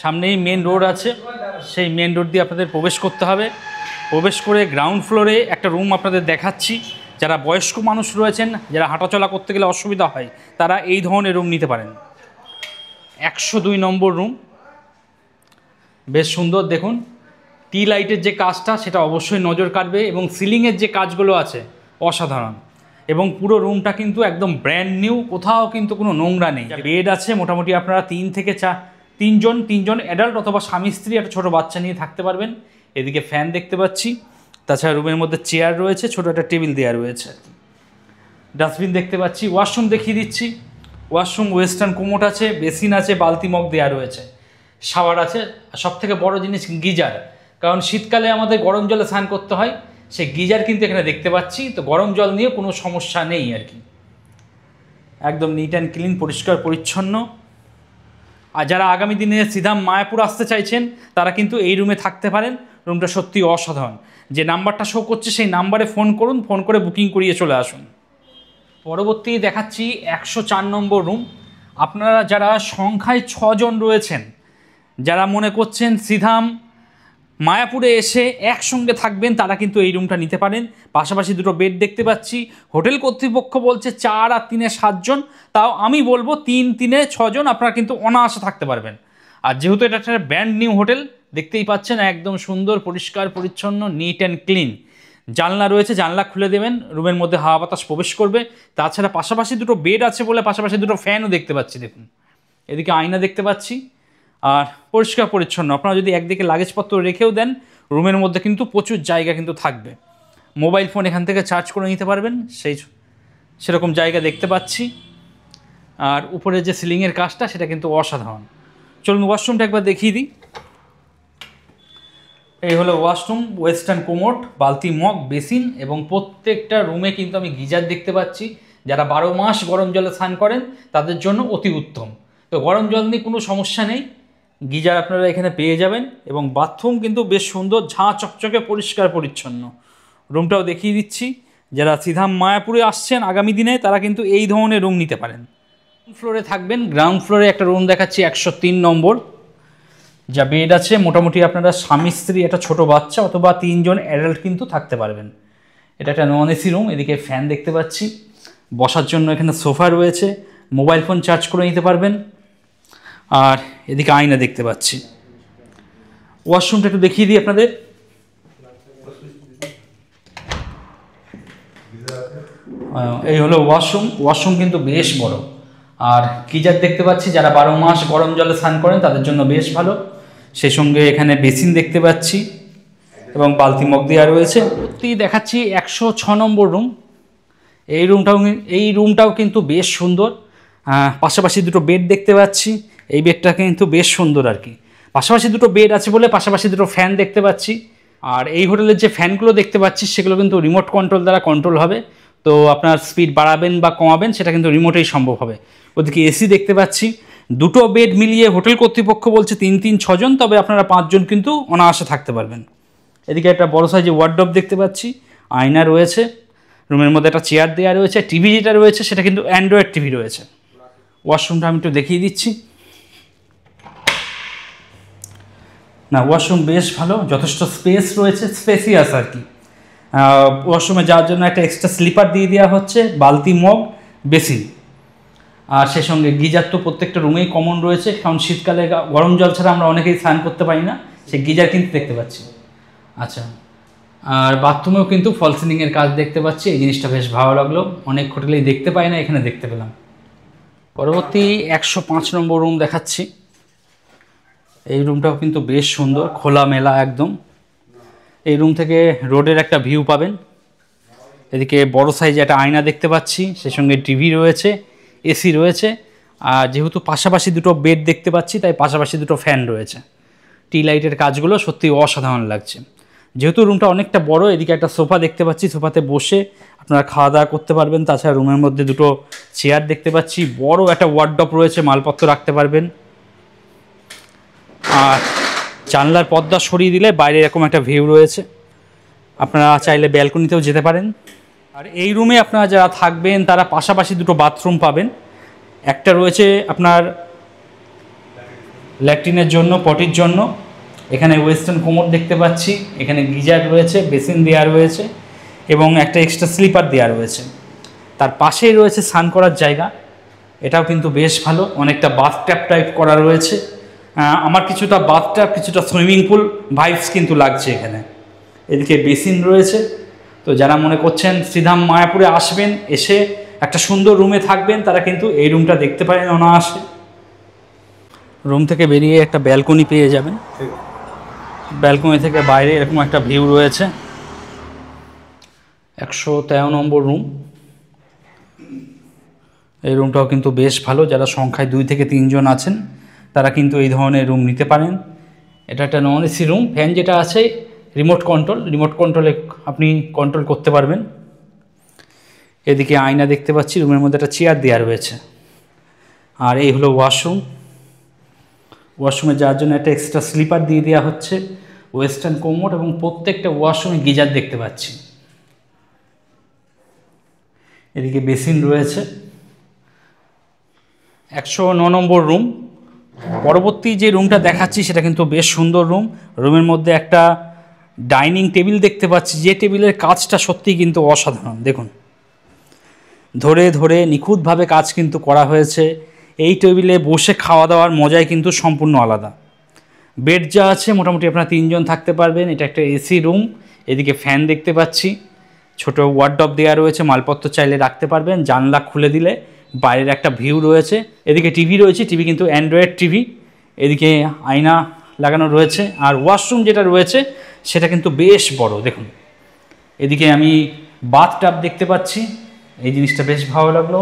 সামনেই main road আছে, সেই মেন রোড দিয়ে আপনাদের প্রবেশ করতে হবে। প্রবেশ করে গ্রাউন্ড ফ্লোরে একটা রুম আপনাদের দেখাচ্ছি। যারা বয়স্ক মানুষ রয়েছেন, যারা হাঁটাচলা করতে গেলে অসুবিধা হয়, তারা এই ধরনের রুম নিতে পারেন। 102 নম্বর রুম, বেশ সুন্দর। দেখুন টি লাইটের যে কাজটা সেটা অবশ্যই নজর কাটবে, এবং সিলিংয়ের যে কাজগুলো আছে অসাধারণ। এবং পুরো রুমটা কিন্তু একদম ব্র্যান্ড নিউ, কোথাও কিন্তু কোনো নোংরা নেই। বেড আছে মোটামুটি আপনারা 3 থেকে 3জন অ্যাডাল্ট অথবা স্বামী স্ত্রী একটা ছোটো বাচ্চা নিয়ে থাকতে পারবেন। এদিকে ফ্যান দেখতে পাচ্ছি, তাছাড়া রুমের মধ্যে চেয়ার রয়েছে, ছোটো একটা টেবিল দেওয়া রয়েছে, ডাস্টবিন দেখতে পাচ্ছি। ওয়াশরুম দেখিয়ে দিচ্ছি। ওয়াশরুম ওয়েস্টার্ন কোমোট আছে, বেসিন আছে, বালতি মগ দেওয়া রয়েছে, শাওয়ার আছে, আর সবথেকে বড় জিনিস গিজার। কারণ শীতকালে আমাদের গরম জলে স্নান করতে হয়, সেই গিজার কিন্তু এখানে দেখতে পাচ্ছি। তো গরম জল নিয়ে কোনো সমস্যা নেই আর কি, একদম নিট অ্যান্ড ক্লিন, পরিষ্কার পরিচ্ছন্ন। আর যারা আগামী দিনে সিধাম মায়াপুর আসতে চাইছেন তারা কিন্তু এই রুমে থাকতে পারেন। রুমটা সত্যি অসাধারণ। যে নাম্বারটা শো করছে সেই নাম্বারে ফোন করুন, ফোন করে বুকিং করিয়ে চলে আসুন। পরবর্তী দেখাচ্ছি 104 নম্বর রুম। আপনারা যারা সংখ্যায় 6 জন রয়েছেন, যারা মনে করছেন সিধাম মায়াপুরে এসে একসঙ্গে থাকবেন, তারা কিন্তু এই রুমটা নিতে পারেন। পাশাপাশি দুটো বেড দেখতে পাচ্ছি। হোটেল কর্তৃপক্ষ বলছে 4 আর 3-এ 7 জন, তাও আমি বলবো 3-3-এ 6 জন আপনারা কিন্তু অনায়াসে থাকতে পারবেন। আর যেহেতু এটা একটা ব্র্যান্ড নিউ হোটেল, দেখতেই পাচ্ছেন একদম সুন্দর, পরিষ্কার পরিচ্ছন্ন, নিট অ্যান্ড ক্লিন। জানলা রয়েছে, জানলা খুলে দেবেন, রুমের মধ্যে হাওয়া বাতাস প্রবেশ করবে। তাছাড়া পাশাপাশি দুটো বেড আছে বলে পাশাপাশি দুটো ফ্যানও দেখতে পাচ্ছি। দেখুন এদিকে আয়না দেখতে পাচ্ছি, আর পরিষ্কার পরিচ্ছন্ন। আপনারা যদি একদিকে লাগেজপত্র রেখেও দেন, রুমের মধ্যে কিন্তু প্রচুর জায়গা কিন্তু থাকবে। মোবাইল ফোন এখান থেকে চার্জ করে নিতে পারবেন, সেরকম জায়গা দেখতে পাচ্ছি। আর উপরে যে সিলিংয়ের কাজটা সেটা কিন্তু অসাধারণ। চলুন ওয়াশরুমটা একবার দেখিয়ে দিই। এই হলো ওয়াশরুম, ওয়েস্টার্ন কোমোট, বালতি মগ, বেসিন, এবং প্রত্যেকটা রুমে কিন্তু আমি গিজার দেখতে পাচ্ছি। যারা 12 মাস গরম জলে স্নান করেন তাদের জন্য অতি উত্তম। তো গরম জল নিয়ে কোনো সমস্যা নেই, গিজার আপনারা এখানে পেয়ে যাবেন। এবং বাথরুম কিন্তু বেশ সুন্দর, ঝাঁ চকচকে, পরিষ্কার পরিচ্ছন্ন। রুমটাও দেখিয়ে দিচ্ছি। যারা সিধাম মায়াপুরে আসছেন আগামী দিনে, তারা কিন্তু এই ধরনের রুম নিতে পারেন। ফ্লোরে থাকবেন, গ্রাউন্ড ফ্লোরে একটা রুম দেখাচ্ছি 103 নম্বর, যা বেড আছে। মোটামুটি আপনারা স্বামী স্ত্রী, একটা ছোটো বাচ্চা অথবা 3 জন অ্যাডাল্ট কিন্তু থাকতে পারবেন। এটা একটা নন এসি রুম। এদিকে ফ্যান দেখতে পাচ্ছি, বসার জন্য এখানে সোফা রয়েছে, মোবাইল ফোন চার্জ করে নিতে পারবেন। আর এদিকে আয়না দেখতে পাচ্ছি। ওয়াশরুমটা একটু দেখিয়ে দিই আপনাদের। এই হলো ওয়াশরুম। ওয়াশরুম কিন্তু বেশ বড়। আর গিজার দেখতে পাচ্ছি, যারা 12 মাস গরম জলে স্নান করেন তাদের জন্য বেশ ভালো। সেই সঙ্গে এখানে বেসিন দেখতে পাচ্ছি এবং বালতি মগ দেওয়া রয়েছে। দেখাচ্ছি 106 নম্বর রুম। এই রুমটাও কিন্তু বেশ সুন্দর। পাশাপাশি দুটো বেড দেখতে পাচ্ছি। এই বেডটা কিন্তু বেশ সুন্দর আর কি। পাশাপাশি দুটো বেড আছে বলে পাশাপাশি দুটো ফ্যান দেখতে পাচ্ছি। আর এই হোটেলের যে ফ্যানগুলো দেখতে পাচ্ছি সেগুলো কিন্তু রিমোট কন্ট্রোল দ্বারা কন্ট্রোল হবে। তো আপনার স্পিড বাড়াবেন বা কমাবেন সেটা কিন্তু রিমোটেই সম্ভব হবে। ওদিকে এসি দেখতে পাচ্ছি। দুটো বেড মিলিয়ে হোটেল কর্তৃপক্ষ বলছে 3-3-6 জন, তবে আপনারা 5 জন কিন্তু অনায়াসে থাকতে পারবেন। এদিকে একটা বড় সাইজের ওয়ার্ডরোব দেখতে পাচ্ছি, আয়না রয়েছে, রুমের মধ্যে একটা চেয়ার দেওয়া রয়েছে, টিভি যেটা রয়েছে সেটা কিন্তু অ্যান্ড্রয়েড টিভি রয়েছে। ওয়াশরুমটা আমি একটু দেখিয়ে দিচ্ছি। না, ওয়াশরুম বেশ ভালো, যথেষ্ট স্পেস রয়েছে, স্পেসিয়াস আর কি। ওয়াশরুমে যাওয়ার জন্য একটা এক্সট্রা স্লিপার দিয়ে দেওয়া হচ্ছে, বালতি মগ, বেসিন। আর সে সঙ্গে গিজার তো প্রত্যেকটা রুমেই কমন রয়েছে, কারণ শীতকালে গরম জল ছাড়া আমরা অনেকেই স্নান করতে পারি না, সেই গিজার কিন্তু দেখতে পাচ্ছি। আচ্ছা, আর বাথরুমেও কিন্তু ফল সিলিংয়ের কাজ দেখতে পাচ্ছি। এই জিনিসটা বেশ ভালো লাগলো, অনেক হোটেলেই দেখতে পাই না, এখানে দেখতে পেলাম। পরবর্তী 105 নম্বর রুম দেখাচ্ছি। এই রুমটাও কিন্তু বেশ সুন্দর, খোলামেলা একদম। এই রুম থেকে রোডের একটা ভিউ পাবেন। এদিকে বড় সাইজে একটা আয়না দেখতে পাচ্ছি, সেই সঙ্গে টিভি রয়েছে, এসি রয়েছে। আর যেহেতু পাশাপাশি দুটো বেড দেখতে পাচ্ছি, তাই পাশাপাশি দুটো ফ্যান রয়েছে। টি লাইটের কাজগুলো সত্যি অসাধারণ লাগছে। যেহেতু রুমটা অনেকটা বড়, এদিকে একটা সোফা দেখতে পাচ্ছি, সোফাতে বসে আপনারা খাওয়া দাওয়া করতে পারবেন। তাছাড়া রুমের মধ্যে দুটো চেয়ার দেখতে পাচ্ছি, বড় একটা ওয়ার্ডরোব রয়েছে, মালপত্র রাখতে পারবেন। আর জানলার পর্দা সরিয়ে দিলে বাইরে এরকম একটা ভিউ রয়েছে, আপনারা চাইলে ব্যালকনিতেও যেতে পারেন। আর এই রুমে আপনারা যারা থাকবেন তারা পাশাপাশি দুটো বাথরুম পাবেন। একটা রয়েছে আপনার ল্যাট্রিনের জন্য, পটির জন্য। এখানে ওয়েস্টার্ন কোমোড দেখতে পাচ্ছি, এখানে গিজার রয়েছে, বেসিন দেওয়া রয়েছে এবং একটা এক্সট্রা স্লিপার দেওয়া রয়েছে। তার পাশেই রয়েছে স্নান করার জায়গা, এটাও কিন্তু বেশ ভালো, অনেকটা বাথট্যাপ টাইপ করা রয়েছে। আমার কিছুটা বাথট্যাপ, কিছুটা সুইমিং পুল ভাইবস কিন্তু লাগছে এখানে। এদিকে বেসিন রয়েছে। তো যারা মনে করছেন শ্রীধাম মায়াপুরে আসবেন, এসে একটা সুন্দর রুমে থাকবেন, তারা কিন্তু এই রুমটা দেখতে পারেন অনায়াসে। রুম থেকে বেরিয়ে একটা ব্যালকনি পেয়ে যাবেন। ব্যালকনি থেকে বাইরে এরকম একটা ভিউ রয়েছে। 113 নম্বর রুম। এই রুমটাও কিন্তু বেশ ভালো, যারা সংখ্যায় 2 থেকে 3 জন আছেন তারা কিন্তু এই ধরনের রুম নিতে পারেন। এটা একটা নন এসি রুম, ফ্যান যেটা আছে রিমোট কন্ট্রোলে আপনি কন্ট্রোল করতে পারবেন। এদিকে আয়না দেখতে পাচ্ছি, রুমের মধ্যে একটা চেয়ার দেওয়া রয়েছে। আর এই হলো ওয়াশরুম। ওয়াশরুমে যাওয়ার জন্য একটা এক্সট্রা স্লিপার দিয়ে দেওয়া হচ্ছে, ওয়েস্টার্ন কোমোড এবং প্রত্যেকটা ওয়াশরুমে গিজার দেখতে পাচ্ছি। এদিকে বেসিন রয়েছে। 109 নম্বর রুম। পরবর্তী যে রুমটা দেখাচ্ছি সেটা কিন্তু বেশ সুন্দর রুম। রুমের মধ্যে একটা ডাইনিং টেবিল দেখতে পাচ্ছি, যে টেবিলের কাজটা সত্যিই কিন্তু অসাধারণ। দেখুন, ধরে ধরে নিখুঁতভাবে কাজ কিন্তু করা হয়েছে। এই টেবিলে বসে খাওয়া দাওয়ার মজাই কিন্তু সম্পূর্ণ আলাদা। বেড যা আছে মোটামুটি আপনারা 3 জন থাকতে পারবেন। এটা একটা এসি রুম। এদিকে ফ্যান দেখতে পাচ্ছি, ছোট ওয়ার্ডরোব দেওয়া রয়েছে, মালপত্র চাইলে রাখতে পারবেন। জানলা খুলে দিলে বাইরের একটা ভিউ রয়েছে। এদিকে টিভি রয়েছে, টিভি কিন্তু অ্যান্ড্রয়েড টিভি। এদিকে আয়না লাগানো রয়েছে। আর ওয়াশরুম যেটা রয়েছে সেটা কিন্তু বেশ বড়। দেখুন, এদিকে আমি বাথটাব দেখতে পাচ্ছি, এই জিনিসটা বেশ ভালো লাগলো।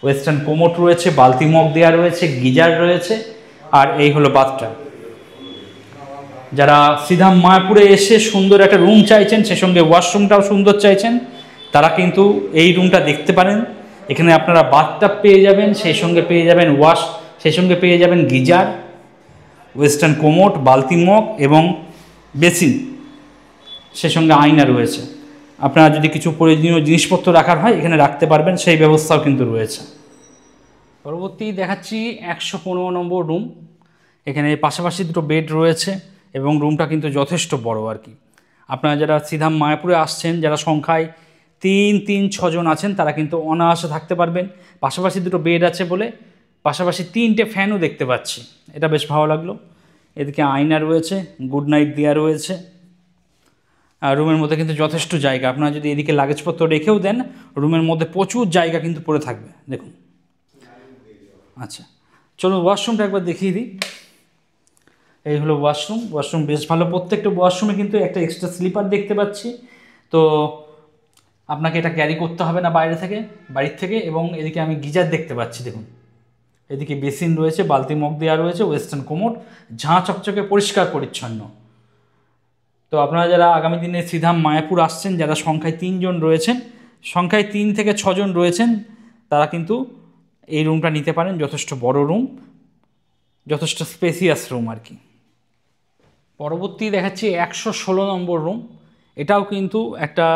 ওয়েস্টার্ন কোমোড রয়েছে, বালতি মগ দেওয়া রয়েছে, গিজার রয়েছে। আর এই হলো বাথটাব। যারা শ্রীধাম মায়াপুরে এসে সুন্দর একটা রুম চাইছেন, সে সঙ্গে ওয়াশরুমটাও সুন্দর চাইছেন, তারা কিন্তু এই রুমটা দেখতে পারেন। এখানে আপনারা বাথটাব পেয়ে যাবেন, সেই সঙ্গে পেয়ে যাবেন সেই সঙ্গে পেয়ে যাবেন গিজার, ওয়েস্টার্ন কোমোড, বালতি মগ এবং বেসিন, সে সঙ্গে আয়না রয়েছে। আপনারা যদি কিছু প্রয়োজনীয় জিনিসপত্র রাখার হয় এখানে রাখতে পারবেন, সেই ব্যবস্থাও কিন্তু রয়েছে। পরবর্তী দেখাচ্ছি 115 নম্বর রুম। এখানে পাশাপাশি 2টো বেড রয়েছে এবং রুমটা কিন্তু যথেষ্ট বড় আর কি। আপনারা যারা শ্রীধাম মায়াপুরে আসছেন, যারা সংখ্যায় 3-6 জন আছেন, তারা কিন্তু অনায়াসে থাকতে পারবেন। পাশাপাশি 2টো বেড আছে বলে পাশাপাশি 3টে ফ্যানও দেখতে পাচ্ছি, এটা বেশ ভালো লাগলো। এদিকে আয়না রয়েছে, গুড নাইট দেওয়া রয়েছে। আর রুমের মধ্যে কিন্তু যথেষ্ট জায়গা। আপনারা যদি এদিকে লাগেজপত্র রেখেও দেন, রুমের মধ্যে প্রচুর জায়গা কিন্তু পড়ে থাকবে। দেখুন, আচ্ছা চলুন ওয়াশরুমটা একবার দেখিয়ে দিই। এই হলো ওয়াশরুম। ওয়াশরুম বেশ ভালো। প্রত্যেকটা ওয়াশরুমে কিন্তু একটা এক্সট্রা স্লিপার দেখতে পাচ্ছি। তো আপনাকে এটা ক্যারি করতে হবে না বাড়ির থেকে। এবং এদিকে আমি গিজার দেখতে পাচ্ছি। দেখুন, এদিকে বেসিন রয়েছে, বালতি মগ দেওয়া রয়েছে, ওয়েস্টার্ন কোমোড, ঝাঁ চকচকে পরিষ্কার পরিচ্ছন্ন। তো আপনারা যারা আগামী দিনে শ্রীধাম মায়াপুর আসছেন, যারা সংখ্যায় 3 জন রয়েছেন, সংখ্যায় 3 থেকে 6 জন রয়েছেন, তারা কিন্তু এই রুমটা নিতে পারেন। যথেষ্ট বড় রুম, যথেষ্ট স্পেসিয়াস রুম আর কি। পরবর্তী দেখাচ্ছি 116 নম্বর রুম। এটাও কিন্তু একটা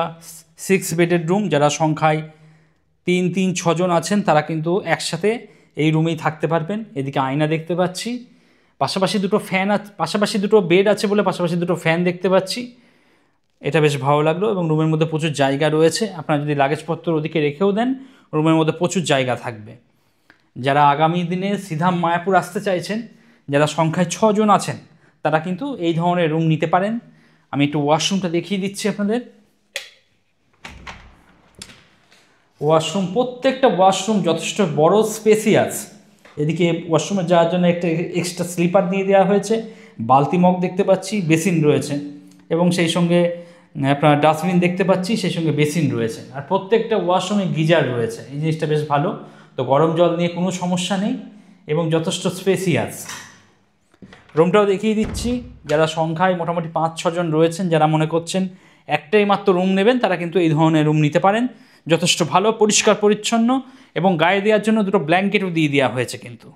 6 বেডের রুম। যারা সংখ্যায় 3-6 জন আছেন তারা কিন্তু একসাথে এই রুমেই থাকতে পারবেন। এদিকে আয়না দেখতে পাচ্ছি, পাশাপাশি 2টো ফ্যান পাশাপাশি 2টো বেড আছে বলে পাশাপাশি 2টো ফ্যান দেখতে পাচ্ছি। এটা বেশ ভালো লাগলো এবং রুমের মধ্যে প্রচুর জায়গা রয়েছে। আপনারা যদি লাগেজপত্র ওদিকে রেখেও দেন, রুমের মধ্যে প্রচুর জায়গা থাকবে। যারা আগামী দিনে শ্রীধাম মায়াপুর আসতে চাইছেন, যারা সংখ্যায় 6 জন আছেন, তারা কিন্তু এই ধরনের রুম নিতে পারেন। আমি একটু ওয়াশরুমটা দেখিয়ে দিচ্ছি আপনাদের। ওয়াশরুম, প্রত্যেকটা ওয়াশরুম যথেষ্ট বড়, স্পেসিয়াস। এদিকে ওয়াশরুমে যাওয়ার জন্য একটা এক্সট্রা স্লিপার দিয়ে দেওয়া হয়েছে, বালতি মগ দেখতে পাচ্ছি, বেসিন রয়েছে এবং সেই সঙ্গে আপনার ডাস্টবিন দেখতে পাচ্ছি, সেই সঙ্গে বেসিন রয়েছে। আর প্রত্যেকটা ওয়াশরুমে গিজার রয়েছে, এই জিনিসটা বেশ ভালো। তো গরম জল নিয়ে কোনো সমস্যা নেই এবং যথেষ্ট স্পেসিয়াস। রুমটাও দেখিয়ে দিচ্ছি। যারা সংখ্যায় মোটামুটি 5-6 জন রয়েছেন, যারা মনে করছেন একটাই মাত্র রুম নেবেন, তারা কিন্তু এই ধরনের রুম নিতে পারেন। যথেষ্ট ভালো, পরিষ্কার পরিচ্ছন্ন এবং গায়ে দেওয়ার জন্য 2টো ব্ল্যাঙ্কেটও দিয়ে দেওয়া হয়েছে কিন্তু।